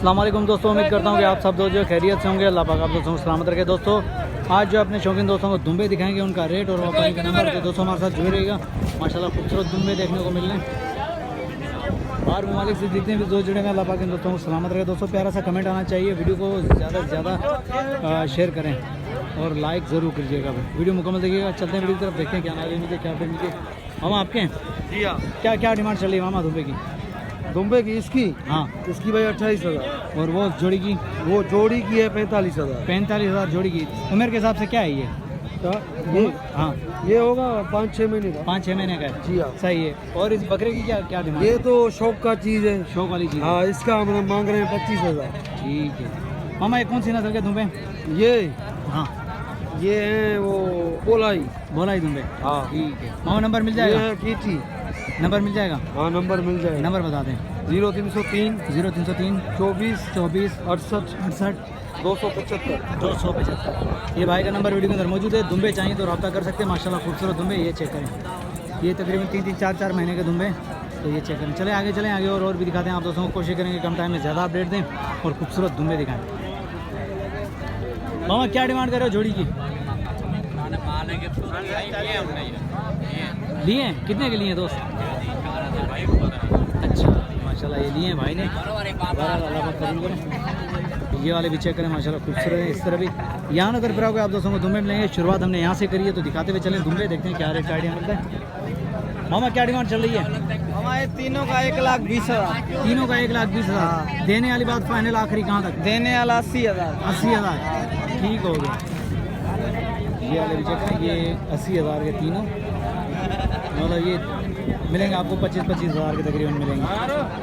अस्सलाम वालेकुम दोस्तों, उम्मीद करता हूँ कि आप सब दोस्त जो खैरियत से होंगे। अल्लाह पाक आप दोस्तों को सलामत रखे। दोस्तों आज जो अपने शौकीन दोस्तों को दुम्बे दिखाएंगे, उनका रेट और व्यापारी का नंबर। तो दोस्तों हमारे साथ जुड़े रहेगा। माशाल्लाह खूबसूरत दुम्बे देखने को मिल रहे हैं। बाहर ममालिक से जितने भी दोस्त जुड़े हैं, अल्लाह पाक इन दोस्तों को सलामत रखे। दोस्तों प्यारा सा कमेंट आना चाहिए, वीडियो को ज़्यादा से ज़्यादा शेयर करें और लाइक ज़रूर कीजिएगा। वीडियो मुकम्मल देखिएगा। चलते हैं वीडियो की तरफ, देखते हैं क्या नाम मुझे क्या फिर मुझे। मामा आपके हैं जी हाँ। क्या क्या डिमांड चल रही है मामा दुम्बे की? दुम्बे की इसकी हाँ, इसकी भाई 28,000 और वो जोड़ी की? वो जोड़ी की है 45,000। 45,000 जोड़ी की। उम्र के हिसाब से क्या है ये? ये हाँ, ये होगा 5-6 महीने का। 5-6 महीने का है। जी हाँ। सही है। और इस बकरे की क्या क्या डिमांड? ये तो शौक का चीज़ है, शौक वाली चीज़ है। हाँ। इसका हम मांग रहे हैं 25,000। ठीक है मामा, ये कौन सी नस्ल के दुम्बे? ये हाँ, ये है वो बोलाई। बोलाई दुम्बे। हाँ। ठीक है मामा, नंबर मिल ये जाएगा? है कीटी। नंबर मिल जाएगा? हाँ नंबर मिल जाएगा। नंबर बता दें। 0303 0303 24 24 68 68 275। 275। ये भाई का नंबर वीडियो के अंदर मौजूद है। दुम्बे चाहिए तो रब्ता कर सकते हैं। माशाल्लाह खूबसूरत दुम्बे। ये चेक करें, ये तकरीबन 3-3 4-4 महीने के दुम्बे। तो ये चेक करें। चले आगे और भी दिखाते हैं आप दोस्तों को। कोशिश करेंगे कम टाइम में ज़्यादा अपडेट दें और खूबसूरत दुम्बे दिखाएं। मामा क्या डिमांड कर रहे हो जोड़ी की? लिए हैं? कितने के लिए हैं दोस्त? अच्छा माशाल्लाह, ये लिए हैं भाई ने। ये वाले भी चेक करें, माशाल्लाह खूबसूरत है। इस तरह भी यहाँ नजर पर आओगे आप दोस्तों को दुम्बे मिलेंगे। शुरुआत हमने यहाँ से करी है, तो दिखाते हुए चलें दुम्बे, देखते हैं क्या रेट का आइडिया मिलता है। मामा क्या डिमांड चल रही है? हमारे तीनों का 1,20,000। तीनों का 1,20,000। देने वाली बात फाइनल आखिरी कहाँ तक? देने वाला 80,000। 80,000 ठीक हो गया। ये वाले भी चेक करें, ये 80,000 के तीनों। मतलब ये मिलेंगे आपको 25,000 के तकरीबन मिलेंगे।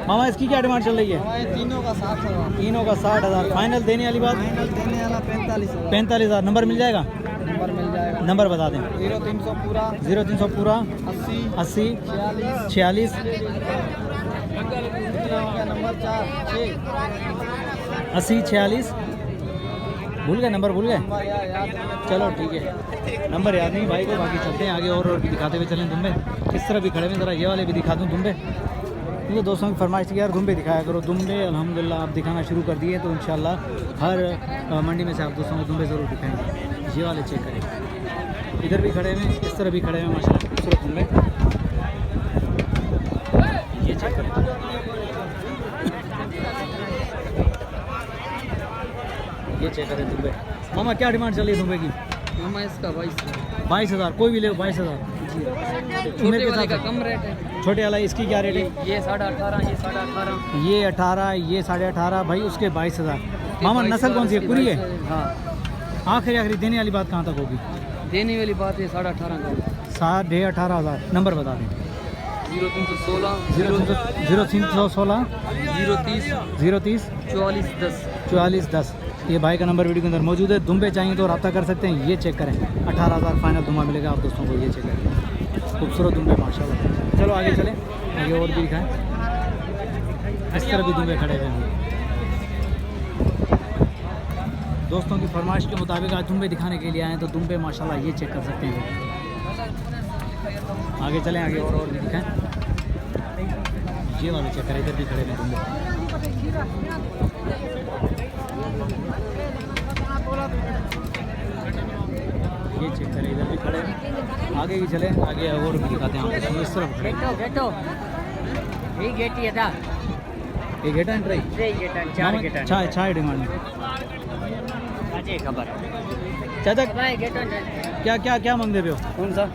मामा इसकी क्या डिमांड चल रही है? हमारे तीनों का 60,000। तीनों का 60,000 फाइनल। देने वाली बात? फाइनल देने वाला 45,000। 45,000। नंबर मिल जाएगा? नंबर मिल जाएगा। नंबर बता दें। 0300 पूरा 0300 पूरा 80 80 46 46 नंबर 4 80 46। भूल गए नंबर? भूल गए? याद। चलो ठीक है, नंबर याद नहीं भाई को। बाकी चलते हैं आगे और भी दिखाते हुए चलें दुम्बे। किस तरह भी खड़े हैं, ज़रा ये वाले भी दिखा दूँ दुम्बे। क्योंकि दोस्तों की फरमाइश थी यार दुम्बे दिखाया करो। दुम्बे अल्हम्दुलिल्लाह आप दिखाना शुरू कर दिए, तो इंशाल्लाह हर मंडी में से आप दोस्तों को दुम्बे ज़रूर दिखाएंगे। ये वाले चेक करें, इधर भी खड़े हैं, इस तरह भी खड़े हैं, माशाल्लाह खूबसूरत दुम्बे। ये चेक करें, ये चेक करें दुम्बे। मामा क्या डिमांड चल रही है दुम्बे की? मामा इसका 22,000। कोई भी ले 22,000। उम्र के साथ कम रेट है। छोटे वाला इसकी क्या रेट है? ये 18,500, ये 18,500, ये 18, ये 18,500 भाई, उसके 22,000। मामा नस्ल कौन सी है? पूरी है? हाँ। आखिरी देने वाली बात कहाँ तक होगी? देने वाली बात है 18,500 का। 18,500। नंबर बता दें। 0316 0316 030 030 44 10। 44 10। ये भाई का नंबर वीडियो के अंदर मौजूद है। दुम्बे चाहिए तो रब्ता कर सकते हैं। ये चेक करें, 18,000 फाइनल दुम्बा मिलेगा आप दोस्तों को। ये चेक करें, खूबसूरत दुम्बे माशाल्लाह। चलो आगे चलें, आगे और भी दिखाएं। इस तरह भी दुम्बे खड़े हुए हैं। दोस्तों की फरमाइश के मुताबिक आज दुम्बे दिखाने के लिए आए हैं, तो दुम्बे माशाल्लाह ये चेक कर सकते हैं। आगे चलें, आगे और भी दिखाएं। ये वाले चेक करें, इधर भी खड़े हैं दुम्बे। ये चेक करें, इधर भी खड़े हैं। आगे भी चले, आगे और भी दिखाते हैं आपको। इस तरफ खड़े। ये गेटी है ये गेटा एंट्री चार गेटा छाए डिमांड में खबर चाचा क्या क्या क्या मांगते पे हो? कौन सा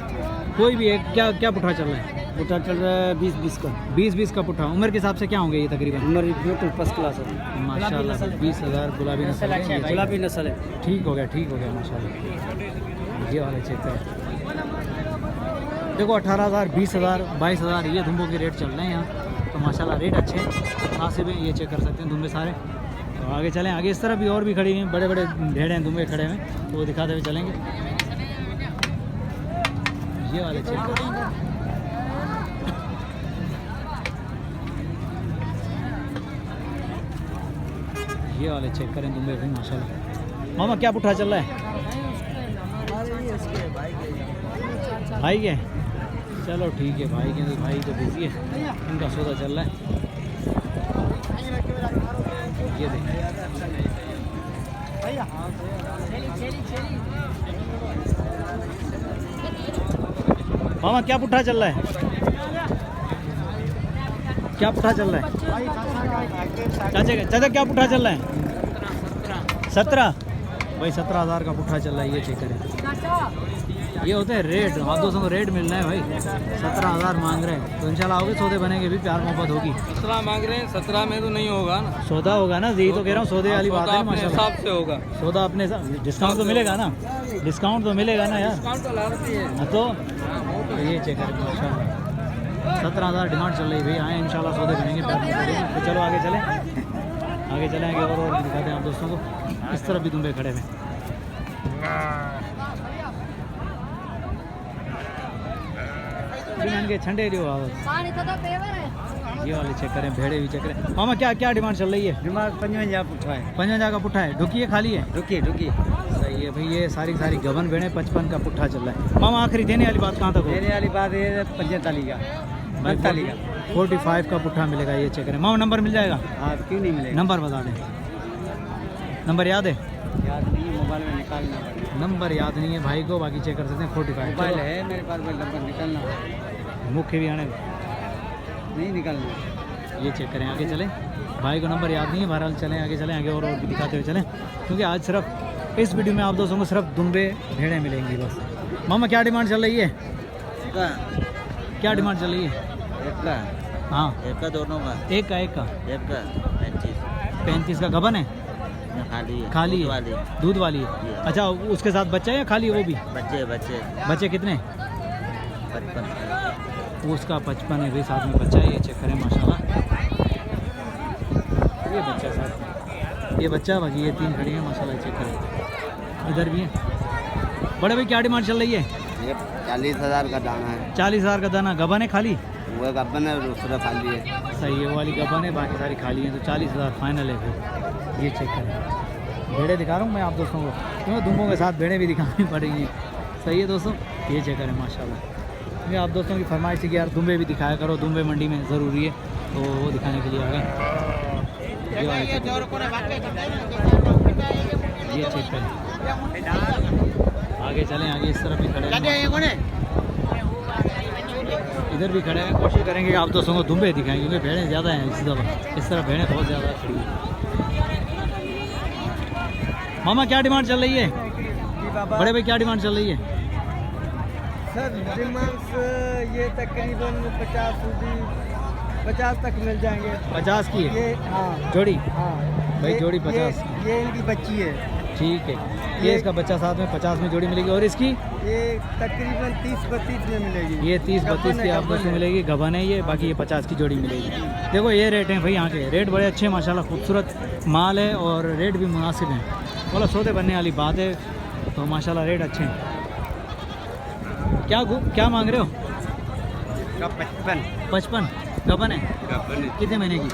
कोई भी एक क्या क्या पुट्ठा चल रहा है? पुट्ठा चल रहा है 20-20 का। 20-20 का पुट्ठा। उम्र के हिसाब से क्या होंगे ये तकरीबन? उम्र बिल्कुल फर्स्ट क्लास है माशाल्लाह 20,000। गुलाबी नस्ल है, गुलाबी नस्ल है। ठीक हो गया माशाल्लाह। ये वाले चेक करें, देखो 18,000 20,000 22,000 ये दुम्बों के रेट चल रहे हैं यहाँ। तो माशाल्लाह रेट अच्छे मुनासिब हैं। ये चेक कर सकते हैं दुम्बे सारे। तो आगे चलें, आगे इस तरह भी और भी खड़ी हैं, बड़े बड़े ढेड़े हैं दुम्बे खड़े हैं, तो वो दिखाते हुए चलेंगे। ये वाले चेक करें, ये वाले चेक करें दुम्बे भी माशाल्लाह। मामा क्या पुट्ठा चल रहा है? भाई के? चलो ठीक है, भाई के भाई तो बिजी है, इनका सौदा चल रहा है। ये देखें मामा क्या पुट्ठा चल रहा है? क्या पुट्ठा चल रहा है? चाचा क्या पुट्ठा चल रहा है? 17 भाई 17,000 का पुट्ठा चल रहा है। ये चेक करें, ये होते हैं रेट। आप दोस्तों को रेट मिल रहा है भाई, 17,000 मांग रहे हैं। तो इंशाल्लाह आगे सौदे बनेंगे भी, प्यार मोहब्बत होगी। 17 मांग रहे हैं, 17 में तो नहीं होगा ना। सौदा होगा ना, यही तो कह रहा हूँ, सौदे वाली बात है माशाल्लाह। हिसाब से होगा सौदा अपने डिस्काउंट तो मिलेगा ना, डिस्काउंट तो मिलेगा ना यार। डिस्काउंट तो लाती है। हाँ तो ये चेक करें माशाल्लाह, 17,000 डिमांड चल रही है भाई। आए इंशाल्लाह सौदे बनेंगे, प्यार मोहब्बत होगी। तो चलो आगे चलें, आगे चलेंगे और दिखाते हैं आप दोस्तों को। इस तरफ भी दुम्बे खड़े हैं। के ठंडे जो ये वाले चेक करें, भेड़े भी चेक करें। मामा क्या क्या डिमांड चल रही है? डिमांड 55 पुट्ठा है। 55 का पुट्ठा है, ढुकी है खाली है? ढुकी सही है भाई। ये सारी गबन भेड़े 55 का पुट्ठा चल रहा है। मामा आखिरी देने वाली बात कहाँ तक हो? देने वाली बात है 45 का, 45 का 45 का पुट्ठा मिलेगा। ये चेक करें मामा, नंबर मिल जाएगा? हाँ क्यों नहीं मिलेगा। नंबर बता दें, नंबर याद है? याद नहीं, मोबाइल में निकालना पड़ेगा। नंबर याद नहीं है भाई को, बाकी चेक कर सकते हैं। 45 मोबाइल है मेरे पास, नंबर निकालना मुख्य भी आने नहीं निकालना। ये चेक करें, आगे चलें। भाई को नंबर याद नहीं है, बहरहाल चलें आगे चलें, आगे और भी दिखाते हुए चलें, क्योंकि आज सिर्फ इस वीडियो में आप दोस्तों को सिर्फ दुम्बे भेड़ें मिलेंगी बस। मामा क्या डिमांड चल रही है? क्या डिमांड चल रही है? एक का, हाँ एक का दोनों का, एक का 35 का गबन है, खाली है, दूध वाली है। अच्छा उसके साथ बच्चा है या खाली है वो भी? बच्चे कितने? 55। उसका 55 है भाई, साथ में बच्चा है। ये चेक करें माशाल्लाह, ये बच्चा साथ, ये बच्चा, बाकी ये 3 खड़ी है माशाल्लाह। चेक करें, इधर भी है। बड़े भाई क्या डिमांड चल रही है? ये 40,000 का दाना है। 40,000 का दाना। गबन है खाली? वो गबन है, दूसरा खाली है। सही है, वो वाली गबन है, बाकी सारी खाली है। तो 40,000 फाइनल है फिर। ये चेक करें, भेड़े दिखा रहा हूँ मैं आप दोस्तों को, क्योंकि दुम्बों के साथ भेड़े भी दिखानी पड़ेंगी। सही है दोस्तों, ये चेक करें माशाल्लाह। क्योंकि आप दोस्तों की फरमाइश थी कि यार दुम्बे भी दिखाया करो, दुम्बे मंडी में ज़रूरी है, तो वो दिखाने के लिए आ गए। ये चेक करें, आगे चलें, आगे इस तरफ भी खड़े हैं, इधर भी खड़े हैं। कोशिश करेंगे कि आप दोस्तों को दुम्बे दिखाएं, क्योंकि भेड़ें ज़्यादा हैं इस दफ़ा, इस तरफ भेड़ें बहुत ज़्यादा खड़ी हैं। मामा क्या डिमांड चल रही है? बड़े भाई क्या डिमांड चल रही है? सर डिमांड ये तकरीबन 50 तक मिल जाएंगे। 50 की है? ये हाँ जोड़ी? हाँ भाई जोड़ी 50। ये इनकी बच्ची है। ठीक है, ये इसका बच्चा साथ में 50 में जोड़ी मिलेगी। और इसकी ये तकरीबन 30-32 में मिलेगी। ये 30-32 की आप दोस्तों मिलेगी, गबन है ये, बाकी ये 50 की जोड़ी मिलेगी। देखो ये रेट हैं भाई, यहाँ के रेट बड़े अच्छे हैं माशाल्लाह, खूबसूरत माल है और रेट भी मुनासिब हैं। बोला सौदे बनने वाली बात है, तो माशाल्लाह रेट अच्छे हैं। क्या मांग रहे हो? 55 गबन है? कितने महीने की?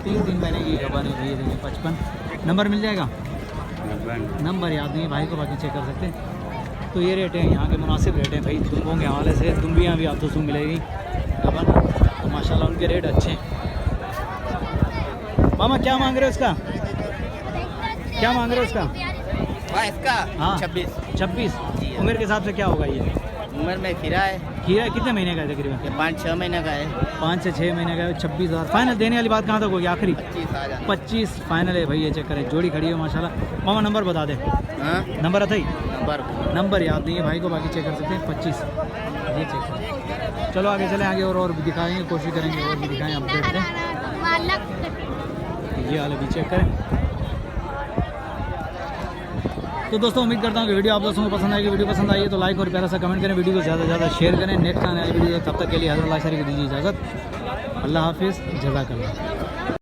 3 महीने की गबन है भाई। देखिए 55। नंबर मिल जाएगा? नंबर याद नहीं है भाई को, बाकी चेक कर सकते हैं। तो ये रेट है यहाँ के, मुनासिब रेट हैं भाई दुम्बों के हवाले से। दुम्बियाँ भी आप दोस्तों मिलेगी गबन, तो माशाल्लाह उनके रेट अच्छे हैं। मामा क्या मांग रहे हो इसका? क्या मांग रहे हो इसका? इसका हाँ 26। उम्र के हिसाब से क्या होगा ये? उम्र में खीरा है। खीरा कितने महीने का है तकरीबन? 5-6 महीने का है। 5 से 6 महीने का है। 26,000 फाइनल देने वाली बात कहाँ तक होगी? आखिरी 25 फाइनल है भाई। ये चेक करें, जोड़ी खड़ी है माशाल्लाह। मामा नंबर बता दे। नंबर आता ही? नंबर याद नहीं है भाई को, बाकी चेक कर सकते हैं। 25 ये चेक करें। चलो आगे चलें, आगे और भी दिखाएंगे, कोशिश करेंगे और भी दिखाएँ, अपडेट दें। ये वाले भी चेक करें। तो दोस्तों उम्मीद करता हूँ कि वीडियो आप दोस्तों को पसंद आएगी। वीडियो पसंद आई है तो लाइक और प्यारा सा कमेंट करें, वीडियो को ज़्यादा से ज़्यादा शेयर करें। नेक्स्ट आने वाली वीडियो तब तक के लिए हज़रत अल्लाह शरीफ को दीजिए इजाज़त। अल्लाह हाफिज़, जज़ाकल्लाह।